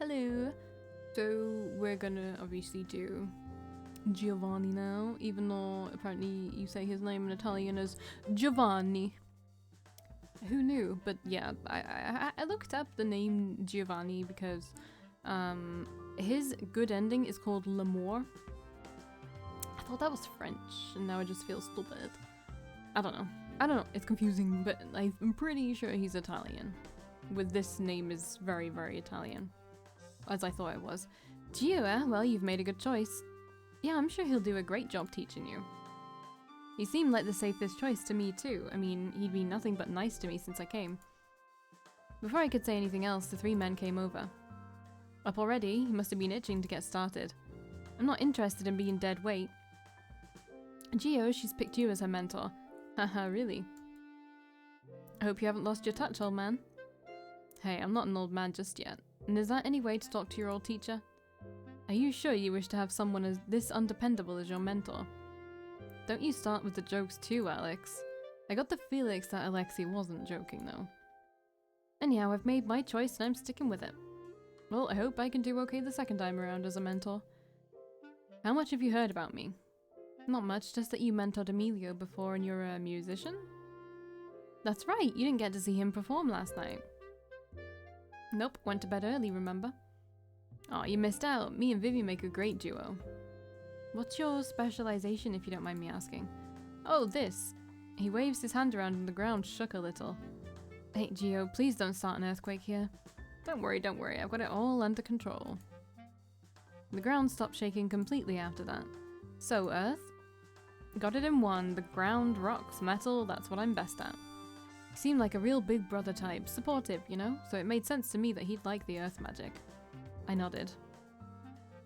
Hello. So we're gonna obviously do Giovanni now, even though apparently you say his name in Italian as Giovanni. Who knew? But yeah, I looked up the name Giovanni because his good ending is called L'Amour. I thought that was French, and now I just feel stupid. I don't know. It's confusing, but I'm pretty sure he's Italian. With this name is very, very Italian. As I thought it was. Gio, well, you've made a good choice. Yeah, I'm sure he'll do a great job teaching you. He seemed like the safest choice to me too. I mean, he'd been nothing but nice to me since I came. Before I could say anything else, the three men came over. Up already? He must have been itching to get started. I'm not interested in being dead weight. Gio, she's picked you as her mentor. Haha, really? I hope you haven't lost your touch, old man. Hey, I'm not an old man just yet. And is that any way to talk to your old teacher? Are you sure you wish to have someone as this undependable as your mentor? Don't you start with the jokes too, Alex. I got the feeling that Alexei wasn't joking though. Anyhow, I've made my choice and I'm sticking with it. Well, I hope I can do okay the second time around as a mentor. How much have you heard about me? Not much, just that you mentored Emilio before and you're a musician? That's right, you didn't get to see him perform last night. Nope, went to bed early, remember? Aw, you missed out. Me and Vivi make a great duo. What's your specialization, if you don't mind me asking? Oh, this. He waves his hand around and the ground shook a little. Hey, Gio, please don't start an earthquake here. Don't worry, I've got it all under control. The ground stopped shaking completely after that. So, Earth? Got it in one. The ground, rocks, metal, that's what I'm best at. He seemed like a real big brother type, supportive, you know? So it made sense to me that he'd like the earth magic. I nodded.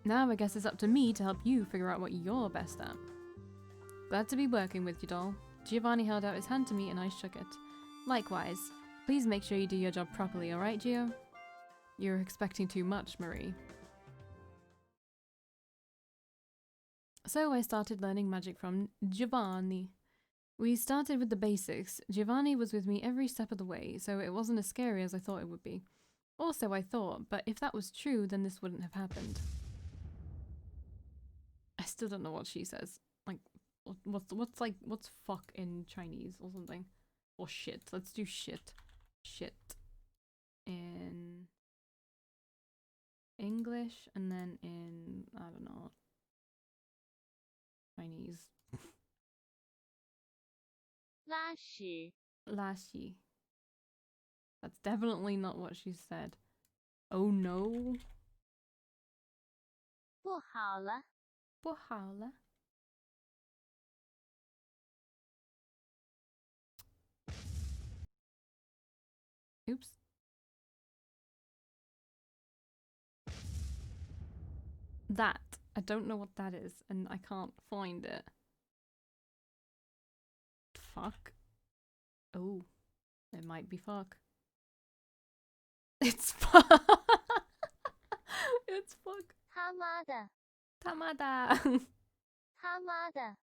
Now I guess it's up to me to help you figure out what you're best at. Glad to be working with you, doll. Giovanni held out his hand to me and I shook it. Likewise. Please make sure you do your job properly, alright, Gio? You're expecting too much, Marie. So I started learning magic from Giovanni. We started with the basics. Giovanni was with me every step of the way, so it wasn't as scary as I thought it would be. Also, I thought, but if that was true, then this wouldn't have happened. I still don't know what she says. Like, what's fuck in Chinese or something? Or shit. Let's do shit. Shit. In English, and then in, I don't know, Chinese. 拉屎 Lashi. That's definitely not what she said. Oh no. 不好了 不好了. Oops. That. I don't know what that is, and I can't find it. Fuck. Oh. It might be fuck. It's fuck. It's fuck. 他妈的 Tamada. 他妈的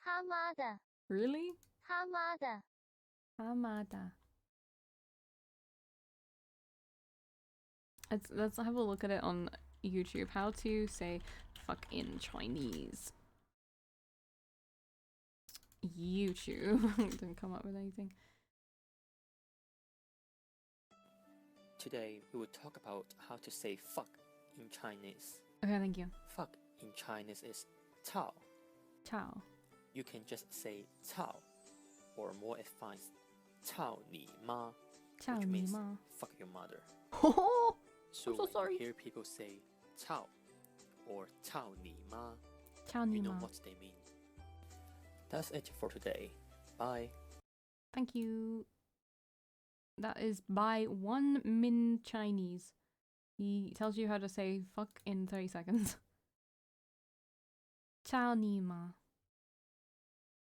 他妈的 Really? 他妈的 Tamada. Let's have a look at it on YouTube. How to say fuck in Chinese. YouTube. Didn't come up with anything. Today we will talk about how to say fuck in Chinese. Okay, thank you. Fuck in Chinese is Cao. Ciao. You can just say Cao, or more advanced, Cao ni ma, Ciao which ni means ma. fuck your mother. Oh, So I'm so when sorry. you hear people say Cao or Cao ni ma, Ciao ni you know ma. what they mean. That's it for today. Bye. Thank you. That is by 1 Min Chinese. He tells you how to say fuck in 30 seconds. Ciao ni ma.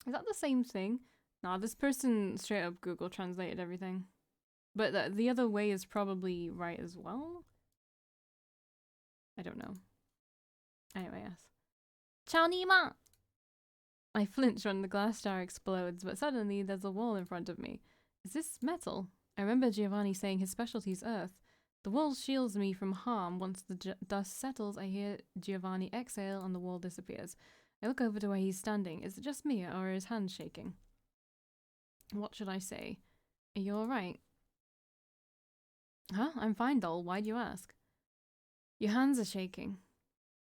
Is that the same thing? Nah, this person straight up Google translated everything. But the other way is probably right as well? I don't know. Anyway, yes. Ciao ni ma! I flinch when the glass jar explodes, but suddenly there's a wall in front of me. Is this metal? I remember Giovanni saying his specialty's earth. The wall shields me from harm. Once the dust settles, I hear Giovanni exhale and the wall disappears. I look over to where he's standing. Is it just me, or are his hands shaking? What should I say? Are you alright? Huh? I'm fine, doll. Why'd you ask? Your hands are shaking.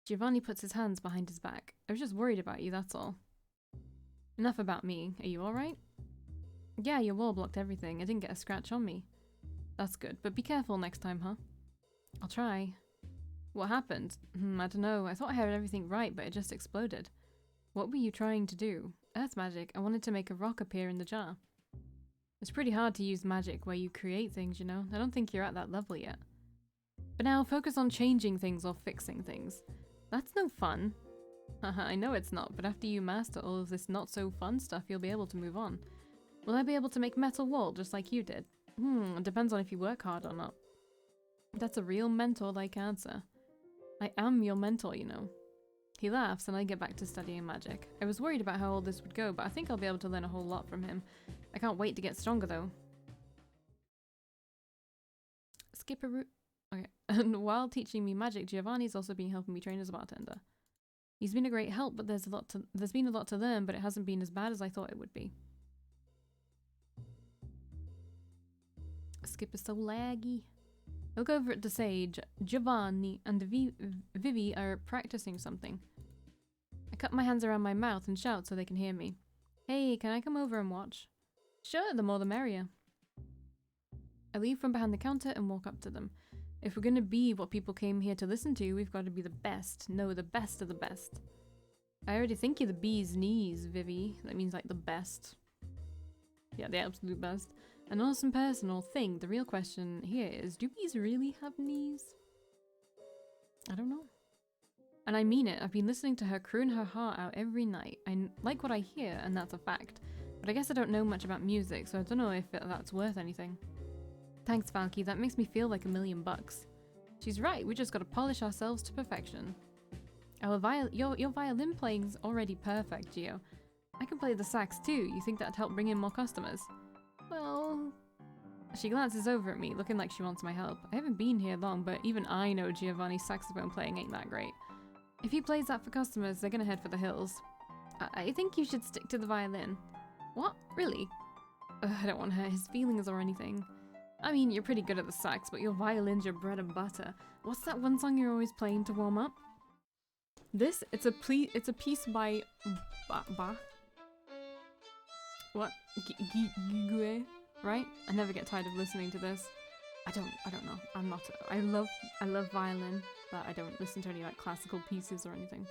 Giovanni puts his hands behind his back. I was just worried about you, that's all. Enough about me. Are you alright? Yeah, your wall blocked everything. I didn't get a scratch on me. That's good, but be careful next time, huh? I'll try. What happened? I don't know. I thought I had everything right, but it just exploded. What were you trying to do? Earth magic. I wanted to make a rock appear in the jar. It's pretty hard to use magic where you create things, you know? I don't think you're at that level yet. But now focus on changing things or fixing things. That's no fun. Haha, I know it's not, but after you master all of this not so fun stuff, you'll be able to move on. Will I be able to make metal wall just like you did? It depends on if you work hard or not. That's a real mentor-like answer. I am your mentor, you know. He laughs and I get back to studying magic. I was worried about how all this would go, but I think I'll be able to learn a whole lot from him. I can't wait to get stronger though. Skip a route. Okay. And while teaching me magic, Giovanni's also been helping me train as a bartender. He's been a great help, but there's been a lot to learn, but it hasn't been as bad as I thought it would be. Skip is so laggy. I look over at the sage. Giovanni and Vivi are practicing something. I cup my hands around my mouth and shout so they can hear me. Hey, can I come over and watch? Sure, the more the merrier. I leave from behind the counter and walk up to them. If we're gonna be what people came here to listen to, we've got to be the best. No, the best of the best. I already think you're the bee's knees, Vivi. That means like the best. Yeah, the absolute best. An awesome personal thing. The real question here is, do bees really have knees? I don't know. And I mean it. I've been listening to her croon her heart out every night. I like what I hear, and that's a fact. But I guess I don't know much about music, so I don't know if that's worth anything. Thanks, Valkii. That makes me feel like $1,000,000. She's right. We just gotta polish ourselves to perfection. Your violin playing's already perfect, Gio. I can play the sax too. You think that'd help bring in more customers? Well... She glances over at me, looking like she wants my help. I haven't been here long, but even I know Giovanni's saxophone playing ain't that great. If he plays that for customers, they're gonna head for the hills. I think you should stick to the violin. What? Really? I don't want to hurt his feelings or anything. I mean, you're pretty good at the sax, but your violin's your bread and butter. What's that one song you're always playing to warm up? This? It's a piece by Bach. What? Gigue? Right? I never get tired of listening to this. I don't know. I love violin, but I don't listen to any like classical pieces or anything.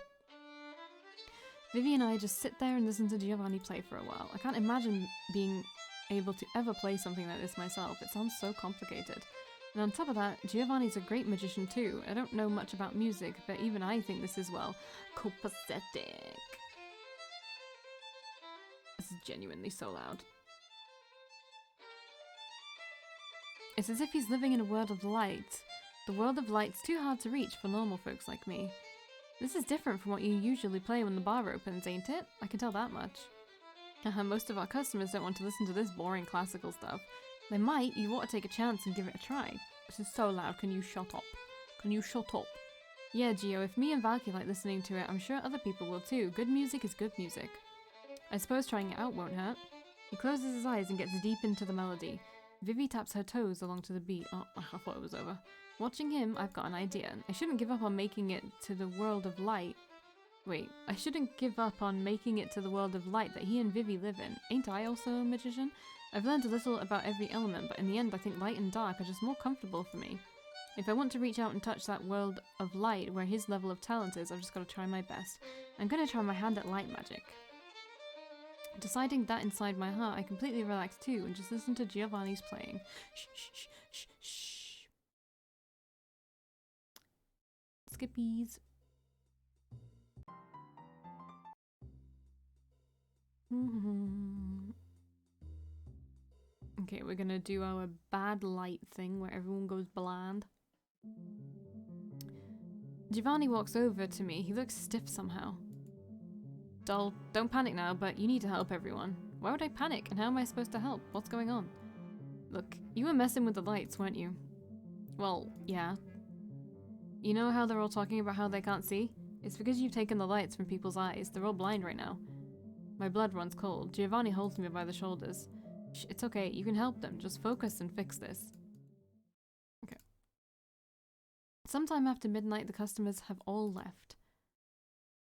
Vivi and I just sit there and listen to Giovanni play for a while. I can't imagine being able to ever play something like this myself. It sounds so complicated. And on top of that, Giovanni's a great magician too. I don't know much about music, but even I think this is, well, copacetic. This is genuinely so loud. It's as if he's living in a world of light. The world of light's too hard to reach for normal folks like me. This is different from what you usually play when the bar opens, ain't it? I can tell that much. Most of our customers don't want to listen to this boring classical stuff. They might. You ought to take a chance and give it a try. This is so loud. Can you shut up? Can you shut up? Yeah, Gio, if me and Valkii like listening to it, I'm sure other people will too. Good music is good music. I suppose trying it out won't hurt. He closes his eyes and gets deep into the melody. Vivi taps her toes along to the beat. Oh, I thought it was over. Watching him, I've got an idea. I shouldn't give up on making it to the world of light. Wait, I shouldn't give up on making it to the world of light that he and Vivi live in. Ain't I also a magician? I've learned a little about every element, but in the end I think light and dark are just more comfortable for me. If I want to reach out and touch that world of light where his level of talent is, I've just got to try my best. I'm going to try my hand at light magic. Deciding that inside my heart, I completely relax too and just listen to Giovanni's playing. Shh, shh, shh, shh, shh. Skippies. Okay, we're gonna do our bad light thing where everyone goes blind. Giovanni walks over to me. He looks stiff somehow. Doll, don't panic now, but you need to help everyone. Why would I panic, and how am I supposed to help? What's going on? Look, you were messing with the lights, weren't you? Well, yeah. You know how they're all talking about how they can't see? It's because you've taken the lights from people's eyes. They're all blind right now. My blood runs cold. Giovanni holds me by the shoulders. Shh, it's okay. You can help them. Just focus and fix this. Okay. Sometime after midnight, the customers have all left.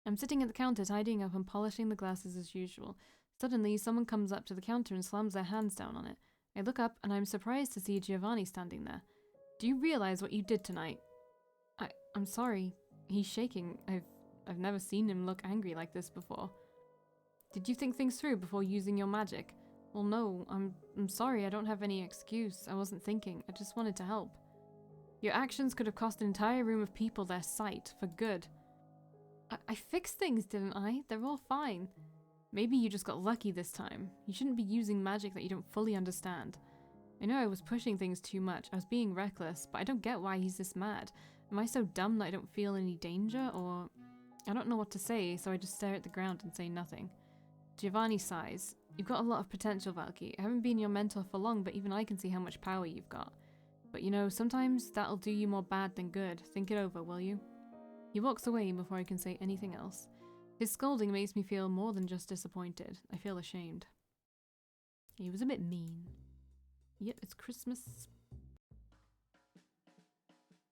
I'm sitting at the counter, tidying up and polishing the glasses as usual. Suddenly, someone comes up to the counter and slams their hands down on it. I look up and I'm surprised to see Giovanni standing there. Do you realize what you did tonight? I'm sorry. He's shaking. I've never seen him look angry like this before. Did you think things through before using your magic? Well, no. I'm sorry. I don't have any excuse. I wasn't thinking. I just wanted to help. Your actions could have cost an entire room of people their sight for good. I fixed things, didn't I? They're all fine. Maybe you just got lucky this time. You shouldn't be using magic that you don't fully understand. I know I was pushing things too much. I was being reckless, but I don't get why he's this mad. Am I so dumb that I don't feel any danger, or... I don't know what to say, so I just stare at the ground and say nothing. Giovanni sighs. You've got a lot of potential, Valkii. I haven't been your mentor for long, but even I can see how much power you've got. But you know, sometimes that'll do you more bad than good. Think it over, will you? He walks away before I can say anything else. His scolding makes me feel more than just disappointed. I feel ashamed. He was a bit mean. Yep, it's Christmas.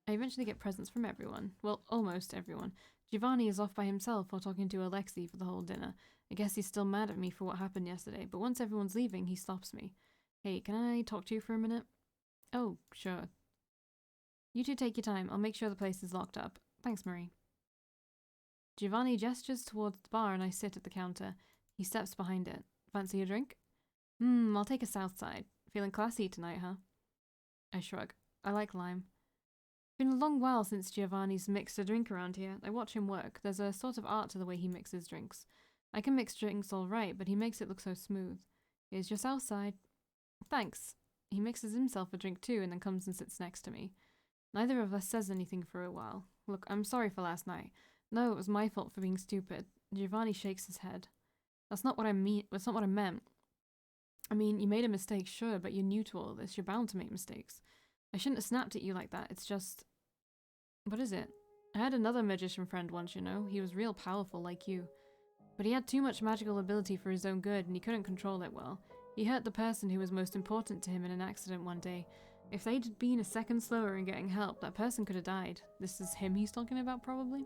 I eventually get presents from everyone. Well, almost everyone. Giovanni is off by himself while talking to Alexei for the whole dinner. I guess he's still mad at me for what happened yesterday, but once everyone's leaving, he stops me. Hey, can I talk to you for a minute? Oh, sure. You two take your time. I'll make sure the place is locked up. Thanks, Marie. Giovanni gestures towards the bar and I sit at the counter. He steps behind it. Fancy a drink? I'll take a south side. Feeling classy tonight, huh? I shrug. I like lime. It's been a long while since Giovanni's mixed a drink around here. I watch him work. There's a sort of art to the way he mixes drinks. I can mix drinks all right, but he makes it look so smooth. Here's your south side. Thanks. He mixes himself a drink too and then comes and sits next to me. Neither of us says anything for a while. Look, I'm sorry for last night. No, it was my fault for being stupid. Giovanni shakes his head. That's not what I mean. That's not what I meant. I mean, you made a mistake, sure, but you're new to all this. You're bound to make mistakes. I shouldn't have snapped at you like that. It's just... What is it? I had another magician friend once, you know. He was real powerful like you. But he had too much magical ability for his own good and he couldn't control it well. He hurt the person who was most important to him in an accident one day. If they'd been a second slower in getting help, that person could have died. This is him he's talking about, probably?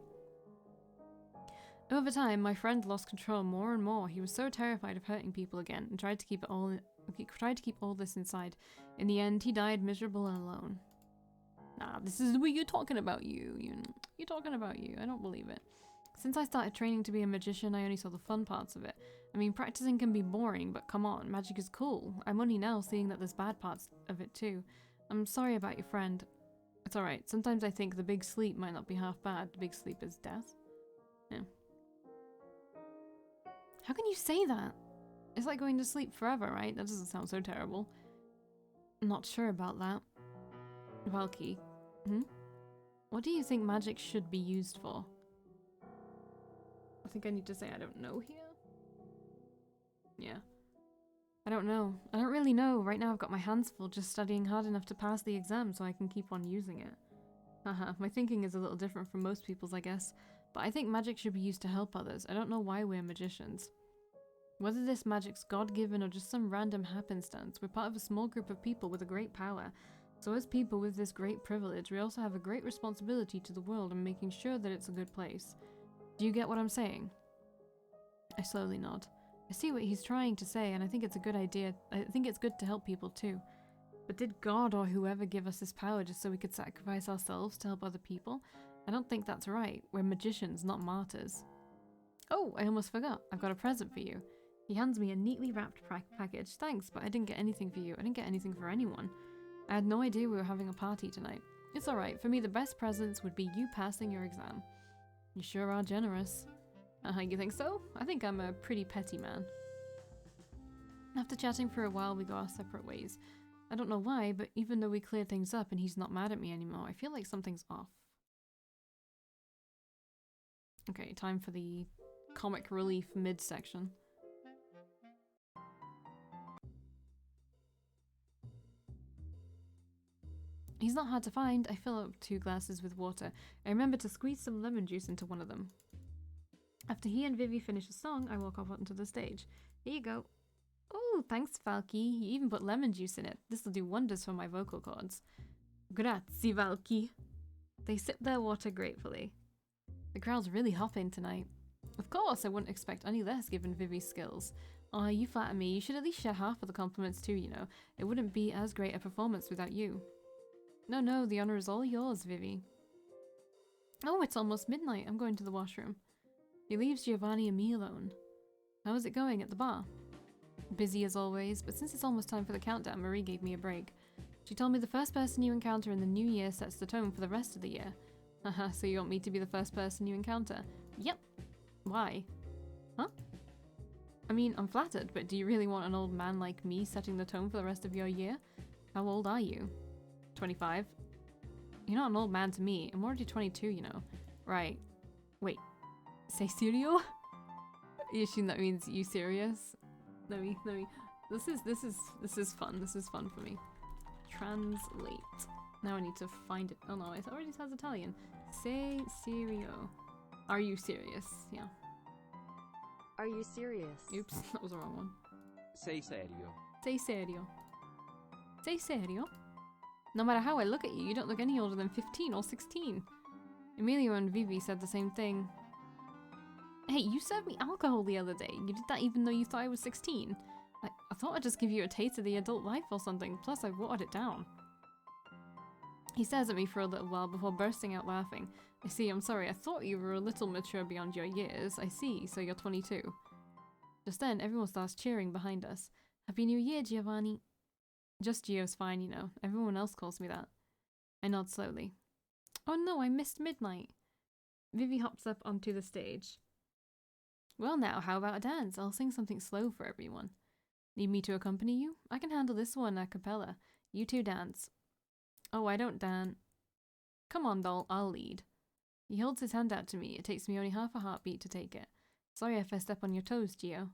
Over time, my friend lost control more and more. He was so terrified of hurting people again and tried to keep all this inside. In the end, he died miserable and alone. Nah, this is what you're talking about, you're talking about you. I don't believe it. Since I started training to be a magician, I only saw the fun parts of it. I mean, practicing can be boring, but come on, magic is cool. I'm only now seeing that there's bad parts of it too. I'm sorry about your friend. It's alright. Sometimes I think the big sleep might not be half bad. The big sleep is death. Yeah. How can you say that? It's like going to sleep forever, right? That doesn't sound so terrible. I'm not sure about that. Valkii. What do you think magic should be used for? I think I need to say I don't know here. Yeah. I don't know. I don't really know. Right now I've got my hands full just studying hard enough to pass the exam so I can keep on using it. Haha, my thinking is a little different from most people's, I guess. But I think magic should be used to help others. I don't know why we're magicians. Whether this magic's God-given or just some random happenstance, we're part of a small group of people with a great power. So as people with this great privilege, we also have a great responsibility to the world and making sure that it's a good place. Do you get what I'm saying? I slowly nod. I see what he's trying to say, and I think it's a good idea. I think it's good to help people too. But did God or whoever give us this power just so we could sacrifice ourselves to help other people? I don't think that's right. We're magicians, not martyrs. Oh, I almost forgot. I've got a present for you. He hands me a neatly wrapped package. Thanks, but I didn't get anything for you. I didn't get anything for anyone. I had no idea we were having a party tonight. It's alright. For me, the best presents would be you passing your exam. You sure are generous. You think so? I think I'm a pretty petty man. After chatting for a while, we go our separate ways. I don't know why, but even though we cleared things up and he's not mad at me anymore, I feel like something's off. Okay, time for the comic relief mid-section. He's not hard to find. I fill up 2 glasses with water. I remember to squeeze some lemon juice into one of them. After he and Vivi finish a song, I walk off onto the stage. Here you go. Oh, thanks, Valkii. You even put lemon juice in it. This'll do wonders for my vocal cords. Grazie, Valkii. They sip their water gratefully. The crowd's really hopping tonight. Of course, I wouldn't expect any less given Vivi's skills. Aw, you flatter me. You should at least share half of the compliments too, you know. It wouldn't be as great a performance without you. No, the honor is all yours, Vivi. Oh, it's almost midnight. I'm going to the washroom. He leaves Giovanni and me alone. How is it going at the bar? Busy as always, but since it's almost time for the countdown, Marie gave me a break. She told me the first person you encounter in the new year sets the tone for the rest of the year. Haha, so you want me to be the first person you encounter? Yep. Why? Huh? I mean, I'm flattered, but do you really want an old man like me setting the tone for the rest of your year? How old are you? 25. You're not an old man to me. I'm already 22, you know. Right. Wait. Say serio? You assume that means you serious? Let me. This is fun. This is fun for me. Translate. Now I need to find it. Oh no, it already says Italian. Say serio. Are you serious? Yeah. Are you serious? Oops, that was the wrong one. Sei serio. Say serio. Say serio? No matter how I look at you, you don't look any older than 15 or 16. Emilio and Vivi said the same thing. Hey, you served me alcohol the other day. You did that even though you thought I was 16. I thought I'd just give you a taste of the adult life or something, plus I watered it down. He stares at me for a little while before bursting out laughing. I see, I'm sorry, I thought you were a little mature beyond your years. I see, so you're 22. Just then, everyone starts cheering behind us. Happy New Year, Giovanni. Just Gio's fine, you know. Everyone else calls me that. I nod slowly. Oh no, I missed midnight. Vivi hops up onto the stage. Well now, how about a dance? I'll sing something slow for everyone. Need me to accompany you? I can handle this one a cappella. You two dance. Oh, I don't dance. Come on, doll, I'll lead. He holds his hand out to me. It takes me only half a heartbeat to take it. Sorry if I step on your toes, Gio.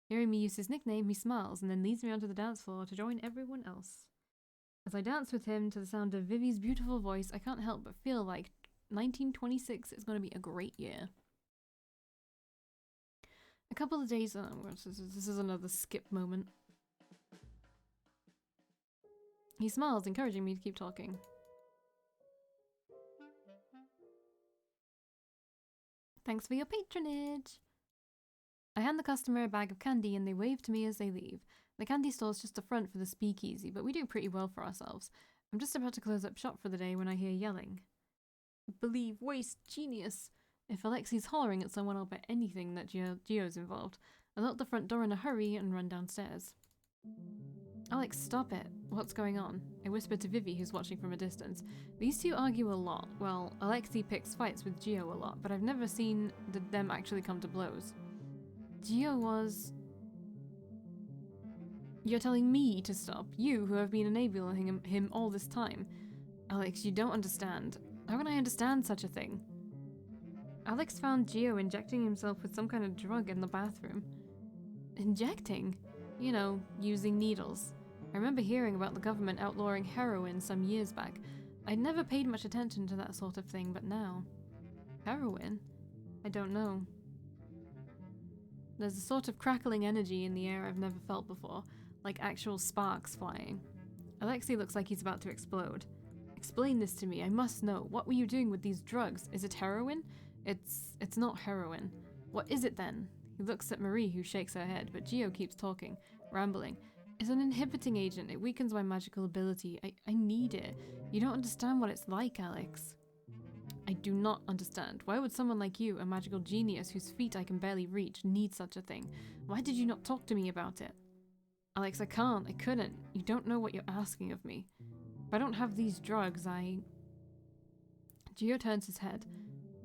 Hearing me use his nickname, he smiles and then leads me onto the dance floor to join everyone else. As I dance with him to the sound of Vivi's beautiful voice, I can't help but feel like 1926 is going to be a great year. A couple of days... this is another skip moment. He smiles, encouraging me to keep talking. Thanks for your patronage! I hand the customer a bag of candy and they wave to me as they leave. The candy store's just a front for the speakeasy, but we do pretty well for ourselves. I'm just about to close up shop for the day when I hear yelling. Believe, waste, genius! If Alexi's hollering at someone, I'll bet anything that Gio's involved. I lock the front door in a hurry and run downstairs. Alex, stop it. What's going on? I whisper to Vivi, who's watching from a distance. These two argue a lot. Well, Alexi picks fights with Gio a lot, but I've never seen them actually come to blows. Gio was... You're telling me to stop? You, who have been enabling him all this time. Alex, you don't understand. How can I understand such a thing? Alex found Gio injecting himself with some kind of drug in the bathroom. Injecting? You know, using needles. I remember hearing about the government outlawing heroin some years back. I'd never paid much attention to that sort of thing, but now... Heroin? I don't know. There's a sort of crackling energy in the air I've never felt before, like actual sparks flying. Alexei looks like he's about to explode. Explain this to me, I must know. What were you doing with these drugs? Is it heroin? It's not heroin. What is it then? He looks at Marie, who shakes her head, but Gio keeps talking, rambling. It's an inhibiting agent. It weakens my magical ability. I need it. You don't understand what it's like, Alex. I do not understand. Why would someone like you, a magical genius whose feet I can barely reach, need such a thing? Why did you not talk to me about it? Alex, I can't. I couldn't. You don't know what you're asking of me. If I don't have these drugs, Gio turns his head.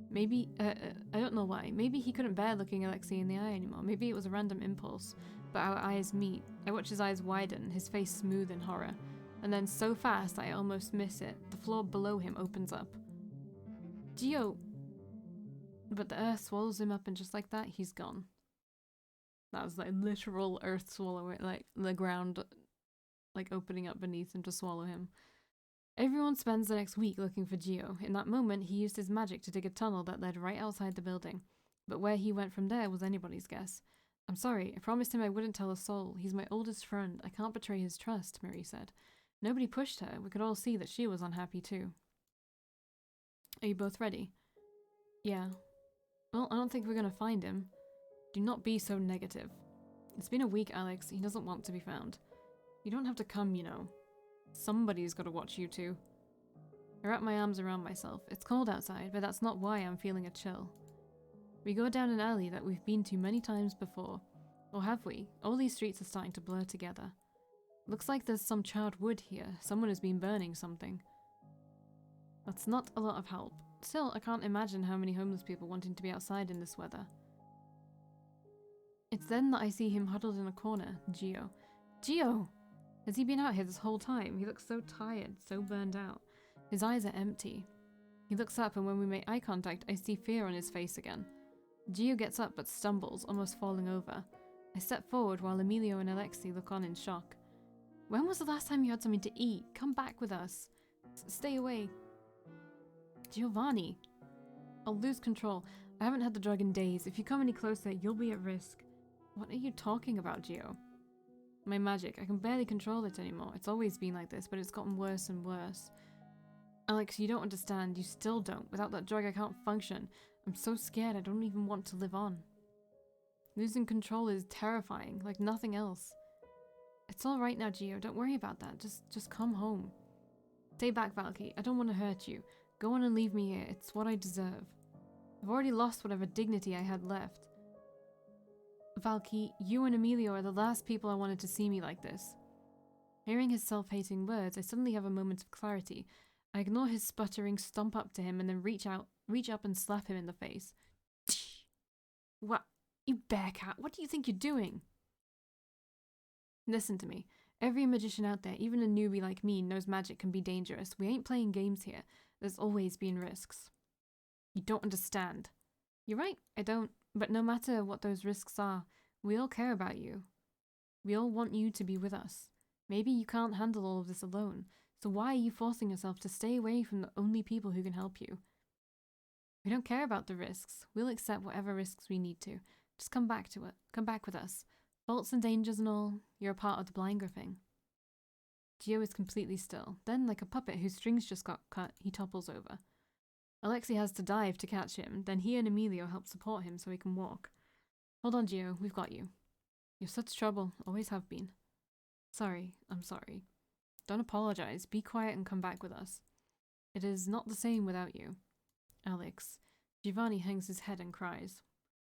Maybe, I don't know why. Maybe he couldn't bear looking Alexei in the eye anymore. Maybe it was a random impulse. But our eyes meet. I watch his eyes widen, his face smooth in horror. And then so fast I almost miss it. The floor below him opens up. Gio! But the earth swallows him up and just like that, he's gone. That was like literal earth swallowing, like the ground like opening up beneath him to swallow him. Everyone spends the next week looking for Gio. In that moment, he used his magic to dig a tunnel that led right outside the building. But where he went from there was anybody's guess. I'm sorry, I promised him I wouldn't tell a soul. He's my oldest friend. I can't betray his trust, Marie said. Nobody pushed her. We could all see that she was unhappy too. Are you both ready? Yeah. Well, I don't think we're gonna find him. Do not be so negative. It's been a week, Alex. He doesn't want to be found. You don't have to come, you know. Somebody's gotta watch you too. I wrap my arms around myself. It's cold outside, but that's not why I'm feeling a chill. We go down an alley that we've been to many times before. Or have we? All these streets are starting to blur together. Looks like there's some charred wood here. Someone has been burning something. That's not a lot of help. Still, I can't imagine how many homeless people wanting to be outside in this weather. It's then that I see him huddled in a corner, Gio. Gio! Has he been out here this whole time? He looks so tired, so burned out. His eyes are empty. He looks up and when we make eye contact, I see fear on his face again. Gio gets up but stumbles, almost falling over. I step forward while Emilio and Alexei look on in shock. When was the last time you had something to eat? Come back with us. Stay away. Giovanni. I'll lose control. I haven't had the drug in days. If you come any closer, you'll be at risk. What are you talking about, Gio? My magic. I can barely control it anymore. It's always been like this, but it's gotten worse and worse. Alex, you don't understand. You still don't. Without that drug, I can't function. I'm so scared I don't even want to live on. Losing control is terrifying, like nothing else. It's all right now, Gio. Don't worry about that. Just come home. Stay back, Valkii. I don't want to hurt you. Go on and leave me here. It's what I deserve. I've already lost whatever dignity I had left. Valkii, you and Emilio are the last people I wanted to see me like this. Hearing his self-hating words, I suddenly have a moment of clarity. I ignore his sputtering, stomp up to him, and then reach up and slap him in the face. What? You bear cat, what do you think you're doing? Listen to me. Every magician out there, even a newbie like me, knows magic can be dangerous. We ain't playing games here. There's always been risks. You don't understand. You're right, I don't. But no matter what those risks are, we all care about you. We all want you to be with us. Maybe you can't handle all of this alone, so why are you forcing yourself to stay away from the only people who can help you? We don't care about the risks. We'll accept whatever risks we need to. Just come back to it. Come back with us. Faults and dangers and all, you're a part of the Blind Griffin. Gio is completely still. Then, like a puppet whose strings just got cut, he topples over. Alexei has to dive to catch him, then he and Emilio help support him so he can walk. Hold on, Gio, we've got you. You're such trouble, always have been. Sorry, I'm sorry. Don't apologize, be quiet and come back with us. It is not the same without you. Alex. Giovanni hangs his head and cries.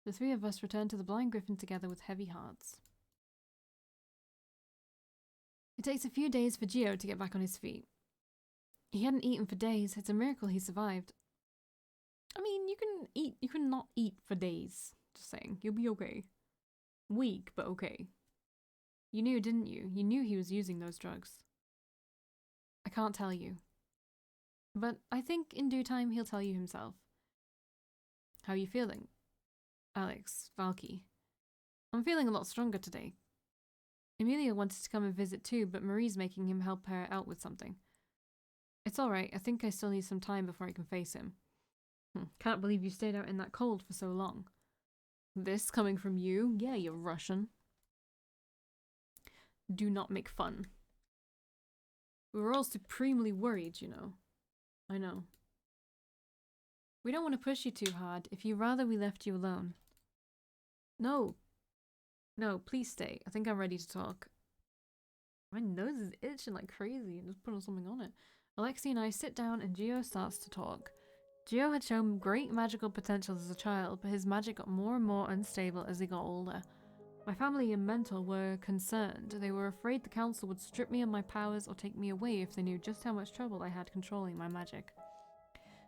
The three of us return to the Blind Griffin together with heavy hearts. It takes a few days for Gio to get back on his feet. He hadn't eaten for days, it's a miracle he survived. I mean, you can not eat for days. Just saying, you'll be okay. Weak, but okay. You knew, didn't you? You knew he was using those drugs. I can't tell you. But I think in due time he'll tell you himself. How are you feeling? Alex, Valkii. I'm feeling a lot stronger today. Emilia wanted to come and visit too, but Marie's making him help her out with something. It's alright, I think I still need some time before I can face him. Can't believe you stayed out in that cold for so long. This coming from you? Yeah, you're Russian. Do not make fun. We were all supremely worried, you know. I know. We don't want to push you too hard. If you'd rather we left you alone. No. No, please stay. I think I'm ready to talk. My nose is itching like crazy. Just put something on it. Alexei and I sit down and Gio starts to talk. Gio had shown great magical potential as a child, but his magic got more and more unstable as he got older. My family and mentor were concerned. They were afraid the council would strip me of my powers or take me away if they knew just how much trouble I had controlling my magic.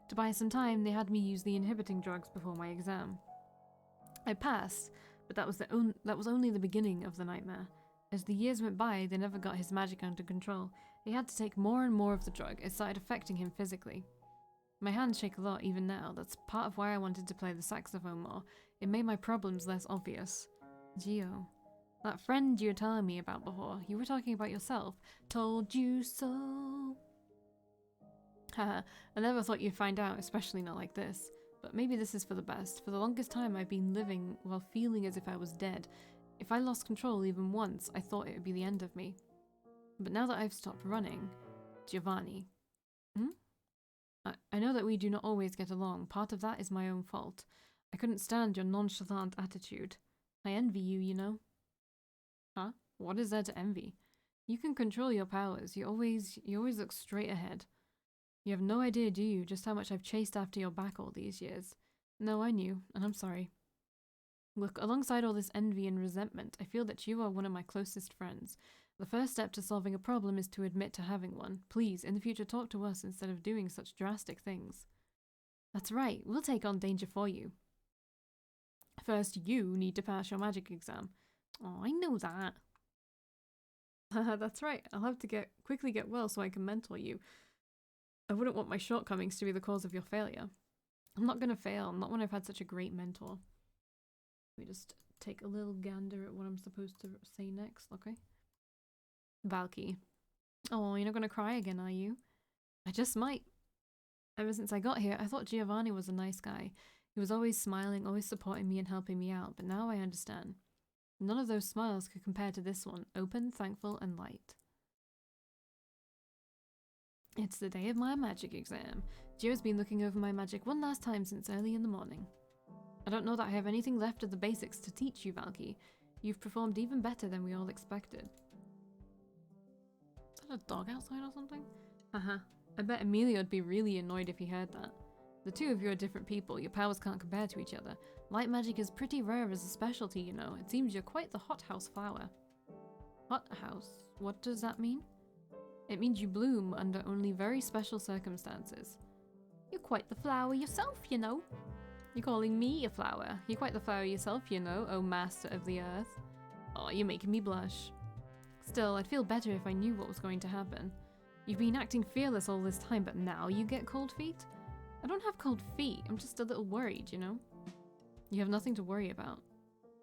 To buy some time, they had me use the inhibiting drugs before my exam. I passed, but that was only the beginning of the nightmare. As the years went by, they never got his magic under control. He had to take more and more of the drug. It started affecting him physically. My hands shake a lot even now. That's part of why I wanted to play the saxophone more. It made my problems less obvious. Gio. That friend you were telling me about before, you were talking about yourself. Told you so. Haha, I never thought you'd find out, especially not like this. But maybe this is for the best. For the longest time I've been living while feeling as if I was dead. If I lost control even once, I thought it would be the end of me. But now that I've stopped running... Giovanni. I know that we do not always get along. Part of that is my own fault. I couldn't stand your nonchalant attitude. I envy you, you know. Huh? What is there to envy? You can control your powers. You always look straight ahead. You have no idea, do you, just how much I've chased after your back all these years. No, I knew, and I'm sorry. Look, alongside all this envy and resentment, I feel that you are one of my closest friends. The first step to solving a problem is to admit to having one. Please, in the future, talk to us instead of doing such drastic things. That's right, we'll take on danger for you. First, you need to pass your magic exam. Oh, I know that. That's right, I'll have to quickly get well so I can mentor you. I wouldn't want my shortcomings to be the cause of your failure. I'm not gonna fail, not when I've had such a great mentor. Let me just take a little gander at what I'm supposed to say next, okay? Valkii. Oh, you're not gonna cry again, are you? I just might. Ever since I got here, I thought Giovanni was a nice guy. He was always smiling, always supporting me and helping me out, but now I understand. None of those smiles could compare to this one, open, thankful, and light. It's the day of my magic exam. Gio's been looking over my magic one last time since early in the morning. I don't know that I have anything left of the basics to teach you, Valkii. You've performed even better than we all expected. Is that a dog outside or something? Haha. I bet Emilio would be really annoyed if he heard that. The two of you are different people. Your powers can't compare to each other. Light magic is pretty rare as a specialty, you know. It seems you're quite the hothouse flower. Hothouse? What does that mean? It means you bloom under only very special circumstances. You're quite the flower yourself, you know. You're calling me a flower. You're quite the flower yourself, you know, oh master of the earth. Oh, you're making me blush. Still, I'd feel better if I knew what was going to happen. You've been acting fearless all this time, but now you get cold feet? I don't have cold feet, I'm just a little worried, you know? You have nothing to worry about.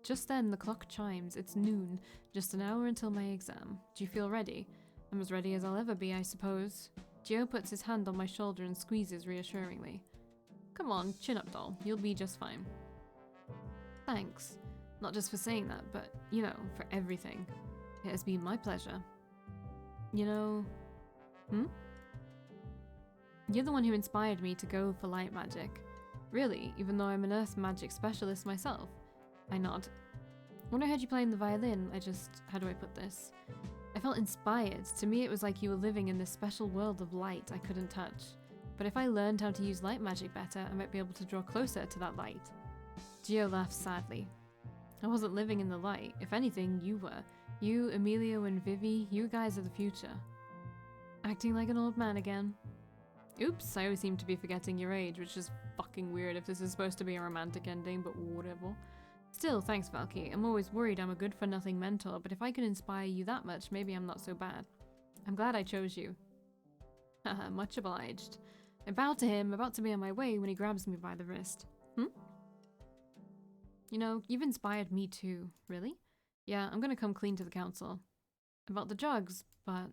Just then, the clock chimes. It's noon, just an hour until my exam. Do you feel ready? I'm as ready as I'll ever be, I suppose. Gio puts his hand on my shoulder and squeezes reassuringly. Come on, chin up, doll. You'll be just fine. Thanks. Not just for saying that, but, you know, for everything. It has been my pleasure. You know... You're the one who inspired me to go for light magic. Really, even though I'm an earth magic specialist myself. I nod. When I heard you playing the violin, how do I put this? I felt inspired. To me, it was like you were living in this special world of light I couldn't touch. But if I learned how to use light magic better, I might be able to draw closer to that light. Gio laughs sadly. I wasn't living in the light. If anything, you were. You, Emilio, and Vivi, you guys are the future. Acting like an old man again. Oops, I always seem to be forgetting your age, which is fucking weird if this is supposed to be a romantic ending, but whatever. Still, thanks, Valkii. I'm always worried I'm a good-for-nothing mentor, but if I can inspire you that much, maybe I'm not so bad. I'm glad I chose you. Haha, much obliged. I bow to him, about to be on my way, when he grabs me by the wrist. You know, you've inspired me too. Really? Yeah, I'm gonna come clean to the council. About the drugs, but...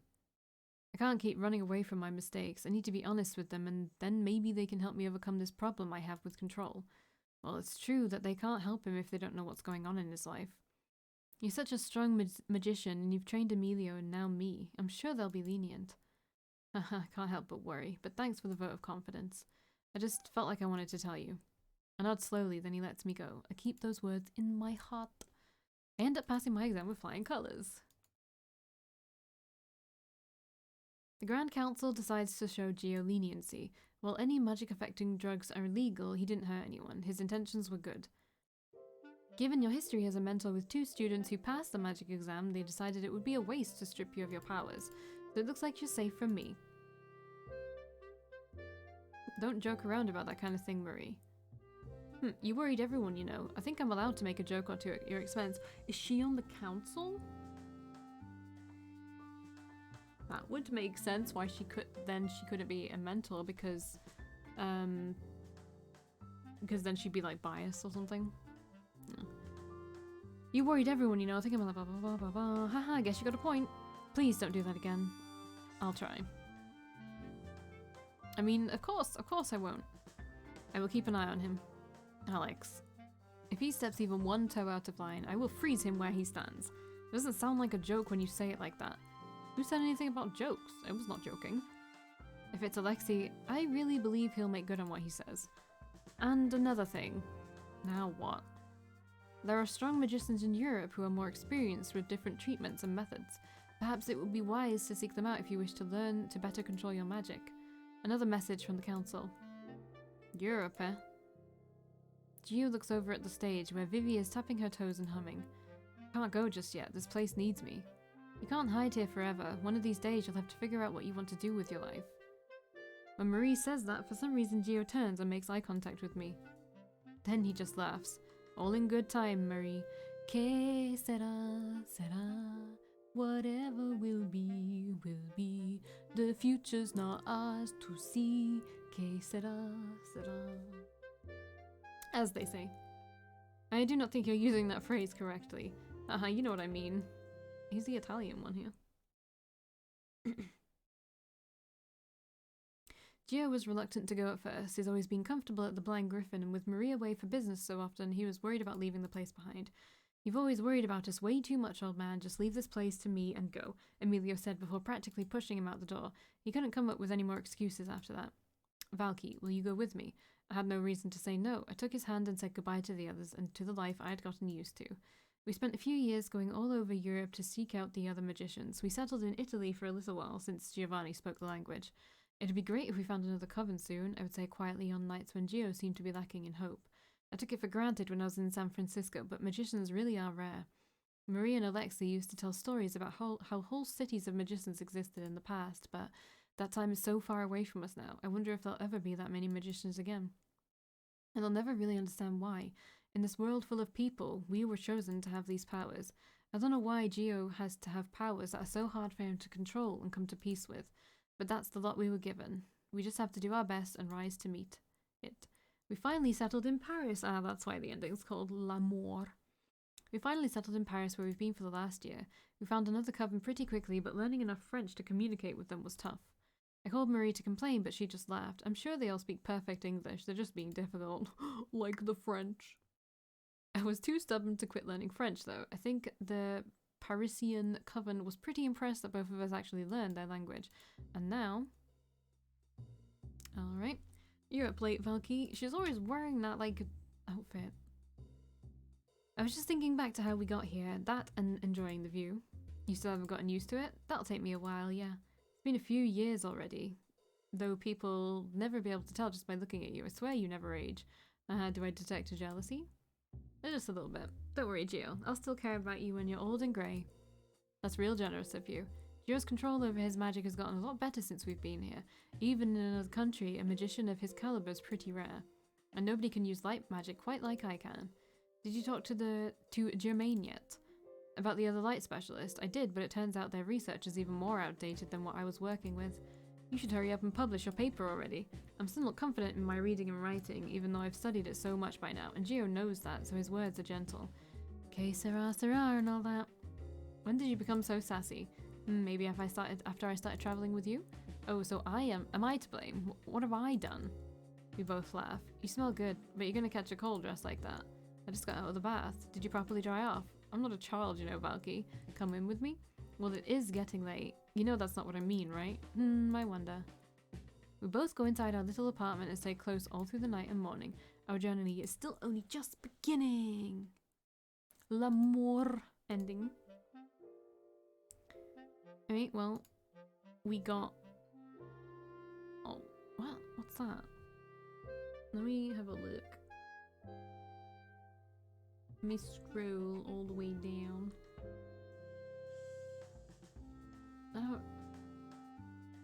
I can't keep running away from my mistakes. I need to be honest with them, and then maybe they can help me overcome this problem I have with control. Well, it's true that they can't help him if they don't know what's going on in his life. You're such a strong magician, and you've trained Emilio and now me. I'm sure they'll be lenient. Haha, can't help but worry, but thanks for the vote of confidence. I just felt like I wanted to tell you. I nod slowly, then he lets me go. I keep those words in my heart. I end up passing my exam with flying colours. The Grand Council decides to show Gio leniency. While any magic-affecting drugs are illegal, he didn't hurt anyone. His intentions were good. Given your history as a mentor with 2 students who passed the magic exam, they decided it would be a waste to strip you of your powers. So it looks like you're safe from me. Don't joke around about that kind of thing, Marie. You worried everyone, you know. I think I'm allowed to make a joke or two at your expense. Is she on the council? That would make sense why she couldn't be a mentor because then she'd be like biased or something. Yeah. You worried everyone, you know. I think I'm like blah blah blah blah blah. Haha, I guess you got a point. Please don't do that again. I'll try. I mean, of course I won't. I will keep an eye on him. Alex. If he steps even one toe out of line, I will freeze him where he stands. It doesn't sound like a joke when you say it like that. Who said anything about jokes? I was not joking. If it's Alexei, I really believe he'll make good on what he says. And another thing. Now what? There are strong magicians in Europe who are more experienced with different treatments and methods. Perhaps it would be wise to seek them out if you wish to learn to better control your magic. Another message from the council. Europe, eh? Gio looks over at the stage where Vivi is tapping her toes and humming. Can't go just yet, this place needs me. You can't hide here forever. One of these days you'll have to figure out what you want to do with your life. When Marie says that, for some reason Gio turns and makes eye contact with me. Then he just laughs. All in good time, Marie. Que sera, sera. Whatever will be, will be. The future's not ours to see. Que sera, sera. As they say. I do not think you're using that phrase correctly. You know what I mean. He's the Italian one here. Gio was reluctant to go at first. He's always been comfortable at the Blind Griffin, and with Marie away for business so often, he was worried about leaving the place behind. You've always worried about us way too much, old man. Just leave this place to me and go, Emilio said before practically pushing him out the door. He couldn't come up with any more excuses after that. Valkii, will you go with me? I had no reason to say no. I took his hand and said goodbye to the others and to the life I had gotten used to. We spent a few years going all over Europe to seek out the other magicians. We settled in Italy for a little while since Giovanni spoke the language. It'd be great if we found another coven soon, I would say quietly on nights when Gio seemed to be lacking in hope. I took it for granted when I was in San Francisco, but magicians really are rare. Marie and Alexei used to tell stories about how whole cities of magicians existed in the past, but that time is so far away from us now. I wonder if there'll ever be that many magicians again. And I'll never really understand why. In this world full of people, we were chosen to have these powers. I don't know why Gio has to have powers that are so hard for him to control and come to peace with. But that's the lot we were given. We just have to do our best and rise to meet it. We finally settled in Paris. That's why the ending's called L'Amour. We finally settled in Paris where we've been for the last year. We found another coven pretty quickly, but learning enough French to communicate with them was tough. I called Marie to complain, but she just laughed. I'm sure they all speak perfect English. They're just being difficult. Like the French. I was too stubborn to quit learning French, though. I think the Parisian coven was pretty impressed that both of us actually learned their language. And now... Alright. You're up late, Valkii. She's always wearing that, like, outfit. I was just thinking back to how we got here. That and enjoying the view. You still haven't gotten used to it? That'll take me a while, yeah. It's been a few years already. Though people never be able to tell just by looking at you. I swear you never age. Do I detect a jealousy? Just a little bit. Don't worry, Gio. I'll still care about you when you're old and grey. That's real generous of you. Gio's control over his magic has gotten a lot better since we've been here. Even in another country, a magician of his caliber is pretty rare. And nobody can use light magic quite like I can. Did you talk to Germaine yet? About the other light specialist? I did, but it turns out their research is even more outdated than what I was working with. You should hurry up and publish your paper already. I'm still not confident in my reading and writing, even though I've studied it so much by now, and Gio knows that, so his words are gentle. Que sera, sera, and all that. When did you become so sassy? Maybe after I started traveling with you? Oh, so am I to blame? What have I done? We both laugh. You smell good, but you're gonna catch a cold dressed like that. I just got out of the bath. Did you properly dry off? I'm not a child, you know, Valkii. Come in with me? Well, it is getting late. You know that's not what I mean, right? I wonder. We both go inside our little apartment and stay close all through the night and morning. Our journey is still only just beginning. L'amour ending. Alright, well, we got... Oh, what? What's that? Let me have a look. Let me scroll all the way down. I don't...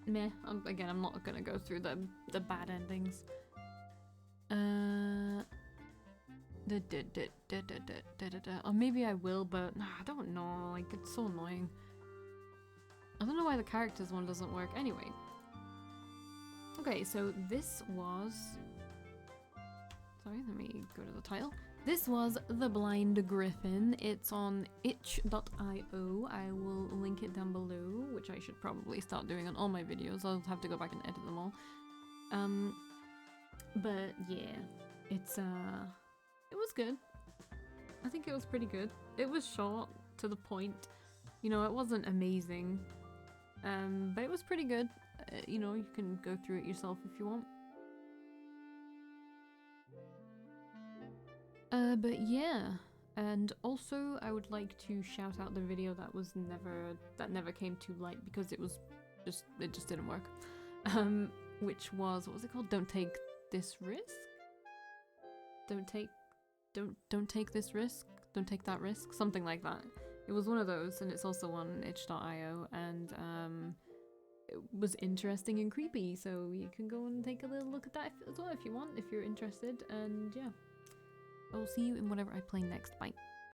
Meh. I'm not gonna go through the bad endings. Or maybe I will, but I don't know. Like, it's so annoying. I don't know why the characters one doesn't work. Anyway. Okay, so this was... Sorry, let me go to the title. This was The Blind Griffin. It's on itch.io. I will link it down below, which I should probably start doing on all my videos. I'll have to go back and edit them all. But yeah, it was good. I think it was pretty good. It was short, to the point. You know, it wasn't amazing, but it was pretty good. You know, you can go through it yourself if you want. But yeah, and also I would like to shout out the video that never came to light because it just didn't work. Which was, what was it called? Don't take this risk? Don't take this risk? Don't take that risk? Something like that. It was one of those, and it's also on itch.io, and it was interesting and creepy, so you can go and take a little look at that as well if you want, if you're interested, and yeah. I will see you in whatever I play next. Bye.